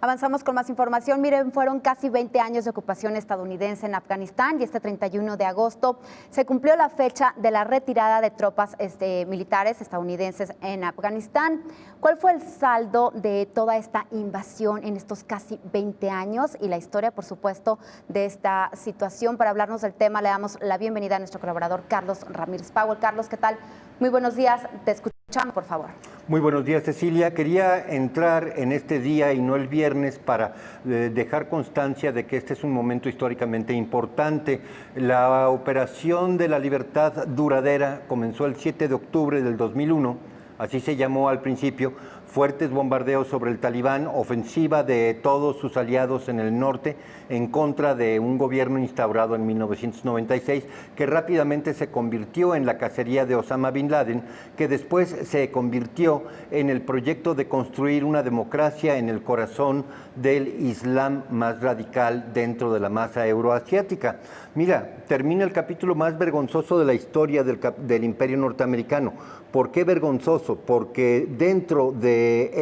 Avanzamos con más información. Miren, fueron casi 20 años de ocupación estadounidense en Afganistán y este 31 de agosto se cumplió la fecha de la retirada de tropas militares estadounidenses en Afganistán. ¿Cuál fue el saldo de toda esta invasión en estos casi 20 años y la historia, por supuesto, de esta situación? Para hablarnos del tema, le damos la bienvenida a nuestro colaborador Carlos Ramírez Powell. Carlos, ¿qué tal? Muy buenos días. Te escuchamos, por favor. Muy buenos días, Cecilia. Quería entrar en este día y no el viernes para dejar constancia de que este es un momento históricamente importante. La Operación de la Libertad Duradera comenzó el 7 de octubre del 2001, así se llamó al principio. Fuertes bombardeos sobre el Talibán, ofensiva de todos sus aliados en el norte en contra de un gobierno instaurado en 1996 que rápidamente se convirtió en la cacería de Osama Bin Laden, que después se convirtió en el proyecto de construir una democracia en el corazón del Islam más radical dentro de la masa euroasiática. Mira, termina el capítulo más vergonzoso de la historia del Imperio norteamericano. ¿Por qué vergonzoso? Porque dentro de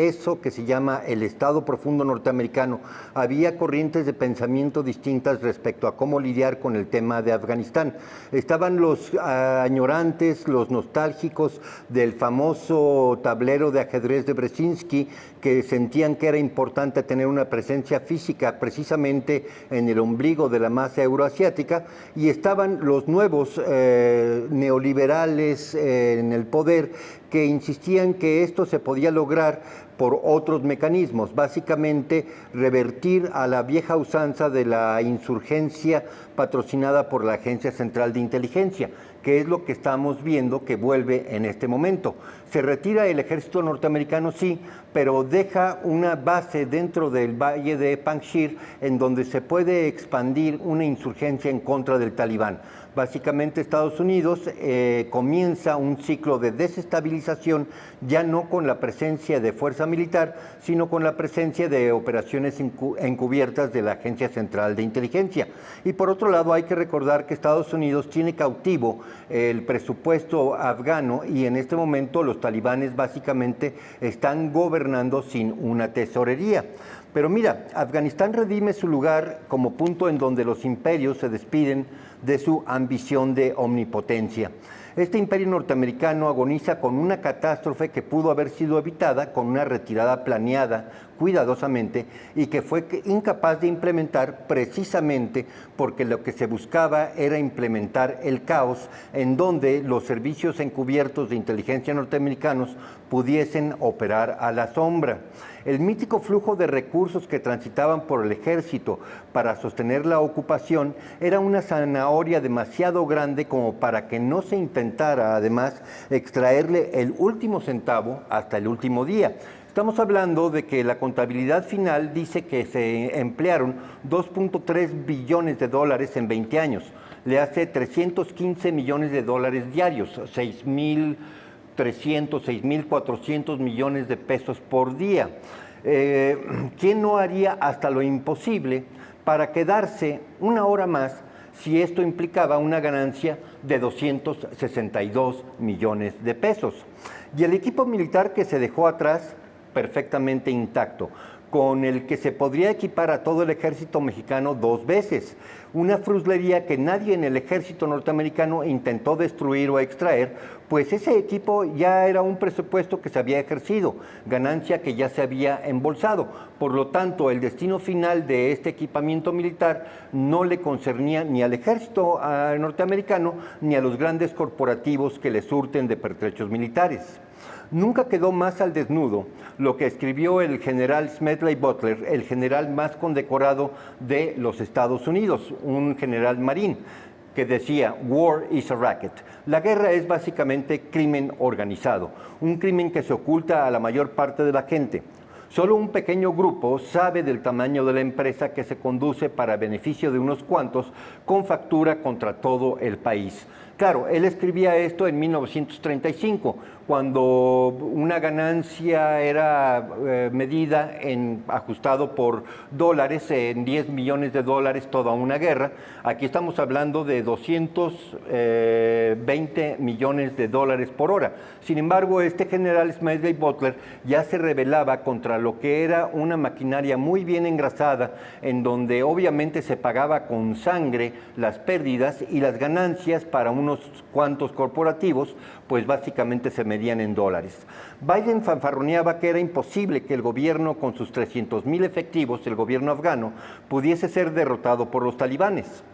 eso que se llama el Estado Profundo norteamericano había corrientes de pensamiento distintas respecto a cómo lidiar con el tema de Afganistán. Estaban los añorantes, los nostálgicos del famoso tablero de ajedrez de Brzezinski, que sentían que era importante tener una presencia física precisamente en el ombligo de la masa euroasiática, y estaban los nuevos neoliberales en el poder, que insistían que esto se podía lograr por otros mecanismos, básicamente revertir a la vieja usanza de la insurgencia patrocinada por la Agencia Central de Inteligencia, que es lo que estamos viendo que vuelve en este momento. Se retira el ejército norteamericano, sí, pero deja una base dentro del valle de Panjshir en donde se puede expandir una insurgencia en contra del Talibán. Básicamente Estados Unidos comienza un ciclo de desestabilización, ya no con la presencia de fuerza militar, sino con la presencia de operaciones encubiertas de la Agencia Central de Inteligencia. Y por otro lado, hay que recordar que Estados Unidos tiene cautivo el presupuesto afgano y en este momento los talibanes básicamente están gobernando sin una tesorería. Pero mira, Afganistán redime su lugar como punto en donde los imperios se despiden de su ambición de omnipotencia. Este imperio norteamericano agoniza con una catástrofe que pudo haber sido evitada con una retirada planeada cuidadosamente y que fue incapaz de implementar precisamente porque lo que se buscaba era implementar el caos en donde los servicios encubiertos de inteligencia norteamericanos pudiesen operar a la sombra. El mítico flujo de recursos que transitaban por el ejército para sostener la ocupación era una zanahoria demasiado grande como para que no se intentara además extraerle el último centavo hasta el último día. Estamos hablando de que la contabilidad final dice que se emplearon 2.3 billones de dólares en 20 años. Le hace 315 millones de dólares diarios, 6.300, 6.400 millones de pesos por día. ¿Quién no haría hasta lo imposible para quedarse una hora más si esto implicaba una ganancia de 262 millones de pesos? Y el equipo militar que se dejó atrás, perfectamente intacto, con el que se podría equipar a todo el ejército mexicano 2 veces. Una fruslería que nadie en el ejército norteamericano intentó destruir o extraer, pues ese equipo ya era un presupuesto que se había ejercido, ganancia que ya se había embolsado. Por lo tanto, el destino final de este equipamiento militar no le concernía ni al ejército norteamericano ni a los grandes corporativos que le surten de pertrechos militares. Nunca quedó más al desnudo lo que escribió el general Smedley Butler, el general más condecorado de los Estados Unidos, un general marín, que decía: "War is a racket". La guerra es básicamente crimen organizado, un crimen que se oculta a la mayor parte de la gente. Solo un pequeño grupo sabe del tamaño de la empresa que se conduce para beneficio de unos cuantos con factura contra todo el país. Claro, él escribía esto en 1935, cuando una ganancia era medida ajustado por dólares, en 10 millones de dólares toda una guerra. Aquí estamos hablando de 220 millones de dólares por hora. Sin embargo, este general Smedley Butler ya se rebelaba contra lo que era una maquinaria muy bien engrasada, en donde obviamente se pagaba con sangre las pérdidas y las ganancias para unos cuantos corporativos, pues básicamente se medían en dólares. Biden fanfarroneaba que era imposible que el gobierno con sus 300,000 efectivos, el gobierno afgano, pudiese ser derrotado por los talibanes.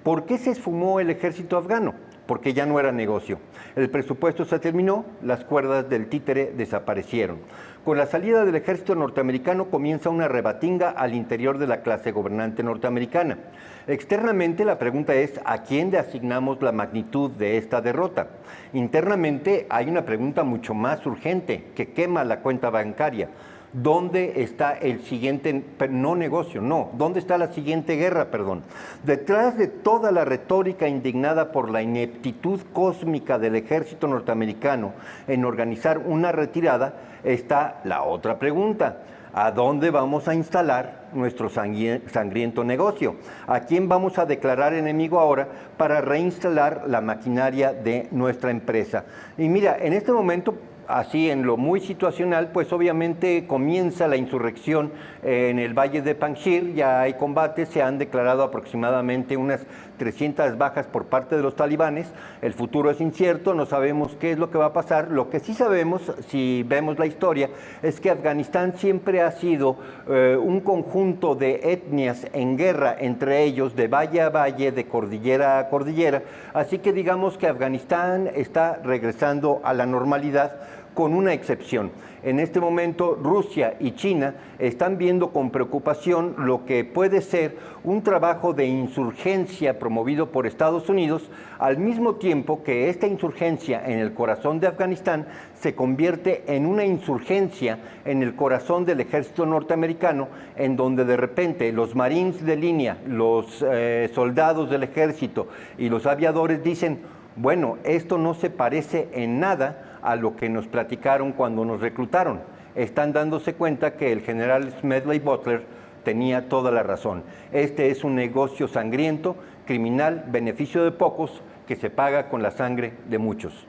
¿Por qué se esfumó el ejército afgano? Porque ya no era negocio. El presupuesto se terminó, las cuerdas del títere desaparecieron. Con la salida del ejército norteamericano comienza una rebatinga al interior de la clase gobernante norteamericana. Externamente la pregunta es, ¿a quién le asignamos la magnitud de esta derrota? Internamente hay una pregunta mucho más urgente que quema la cuenta bancaria. ¿Dónde está el siguiente, no negocio, no, dónde está la siguiente guerra, perdón? Detrás de toda la retórica indignada por la ineptitud cósmica del ejército norteamericano en organizar una retirada, está la otra pregunta. ¿A dónde vamos a instalar nuestro sangriento negocio? ¿A quién vamos a declarar enemigo ahora para reinstalar la maquinaria de nuestra empresa? Y mira, en este momento, así en lo muy situacional, pues obviamente comienza la insurrección en el Valle de Panjshir, ya hay combates, se han declarado aproximadamente unas 300 bajas por parte de los talibanes, el futuro es incierto, no sabemos qué es lo que va a pasar, lo que sí sabemos, si vemos la historia, es que Afganistán siempre ha sido un conjunto de etnias en guerra entre ellos, de valle a valle, de cordillera a cordillera, así que digamos que Afganistán está regresando a la normalidad, con una excepción. En este momento Rusia y China están viendo con preocupación lo que puede ser un trabajo de insurgencia promovido por Estados Unidos, al mismo tiempo que esta insurgencia en el corazón de Afganistán se convierte en una insurgencia en el corazón del ejército norteamericano, en donde de repente los marines de línea, los soldados del ejército y los aviadores dicen, bueno, esto no se parece en nada a lo que nos platicaron cuando nos reclutaron. Están dándose cuenta que el general Smedley Butler tenía toda la razón. Este es un negocio sangriento, criminal, beneficio de pocos, que se paga con la sangre de muchos.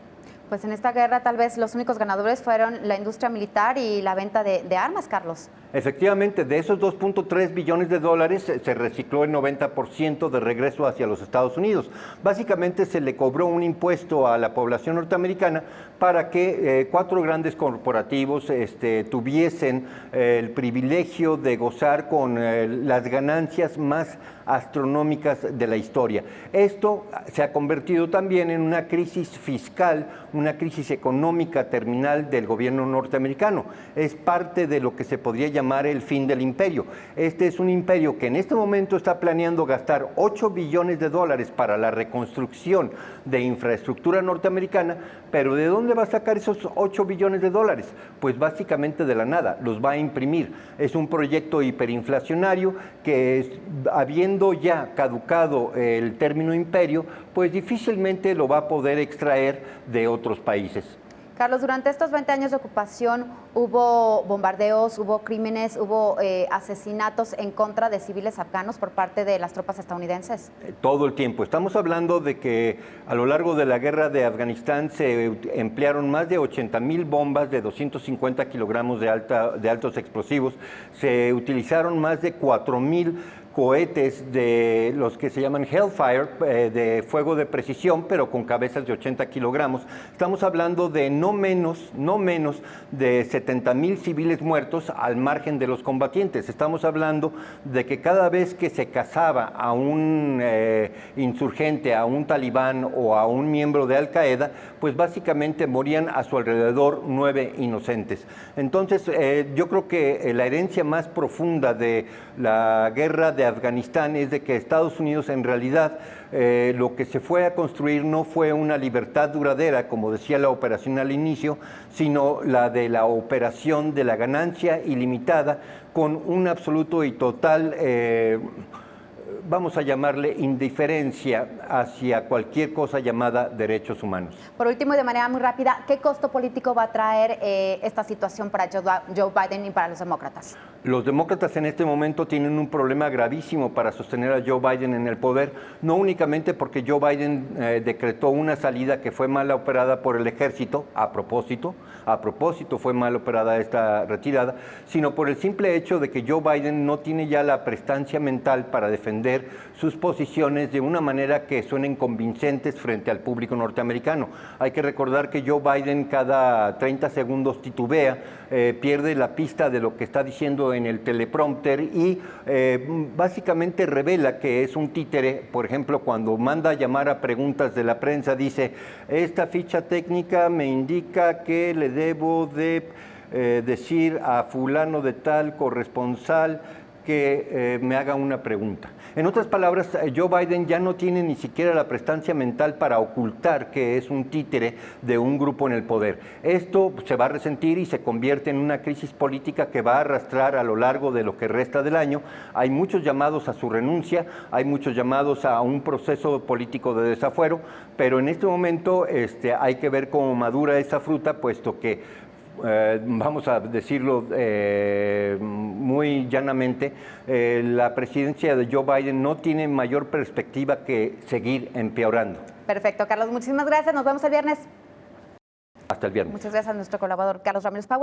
Pues en esta guerra tal vez los únicos ganadores fueron la industria militar y la venta de armas, Carlos. Efectivamente, de esos 2.3 billones de dólares se recicló el 90% de regreso hacia los Estados Unidos. Básicamente se le cobró un impuesto a la población norteamericana para que 4 grandes corporativos tuviesen el privilegio de gozar con las ganancias más astronómicas de la historia. Esto se ha convertido también en una crisis fiscal, una crisis económica terminal del gobierno norteamericano. Es parte de lo que se podría llamar el fin del imperio. Este es un imperio que en este momento está planeando gastar 8 billones de dólares para la reconstrucción de infraestructura norteamericana, pero ¿de dónde va a sacar esos 8 billones de dólares? Pues básicamente de la nada, los va a imprimir. Es un proyecto hiperinflacionario que, habiendo ya caducado el término imperio, pues difícilmente lo va a poder extraer de otros países. Carlos, durante estos 20 años de ocupación hubo bombardeos, hubo crímenes, hubo asesinatos en contra de civiles afganos por parte de las tropas estadounidenses. Todo el tiempo. Estamos hablando de que a lo largo de la guerra de Afganistán se emplearon más de 80,000 bombas de 250 kilogramos de altos explosivos, se utilizaron más de 4,000 cohetes de los que se llaman Hellfire, de fuego de precisión, pero con cabezas de 80 kilogramos. Estamos hablando de no menos de 70,000 civiles muertos al margen de los combatientes. Estamos hablando de que cada vez que se cazaba a un insurgente, a un talibán o a un miembro de Al Qaeda, pues básicamente morían a su alrededor 9 inocentes. Entonces, yo creo que la herencia más profunda de la guerra de Afganistán es de que Estados Unidos en realidad lo que se fue a construir no fue una libertad duradera, como decía la operación al inicio, sino la de la operación de la ganancia ilimitada con un absoluto y total vamos a llamarle indiferencia hacia cualquier cosa llamada derechos humanos. Por último, y de manera muy rápida, ¿qué costo político va a traer esta situación para Joe Biden y para los demócratas? Los demócratas en este momento tienen un problema gravísimo para sostener a Joe Biden en el poder, no únicamente porque Joe Biden decretó una salida que fue mal operada por el ejército, a propósito fue mal operada esta retirada, sino por el simple hecho de que Joe Biden no tiene ya la prestancia mental para defender sus posiciones de una manera que suenen convincentes frente al público norteamericano. Hay que recordar que Joe Biden cada 30 segundos titubea, pierde la pista de lo que está diciendo en el teleprompter y básicamente revela que es un títere. Por ejemplo, cuando manda a llamar a preguntas de la prensa, dice: esta ficha técnica me indica que le debo de decir a fulano de tal corresponsal que me haga una pregunta. En otras palabras, Joe Biden ya no tiene ni siquiera la prestancia mental para ocultar que es un títere de un grupo en el poder. Esto se va a resentir y se convierte en una crisis política que va a arrastrar a lo largo de lo que resta del año. Hay muchos llamados a su renuncia, hay muchos llamados a un proceso político de desafuero, pero en este momento hay que ver cómo madura esa fruta, puesto que vamos a decirlo muy llanamente, la presidencia de Joe Biden no tiene mayor perspectiva que seguir empeorando. Perfecto, Carlos, muchísimas gracias. Nos vemos el viernes. Hasta el viernes. Muchas gracias a nuestro colaborador Carlos Ramírez Powell.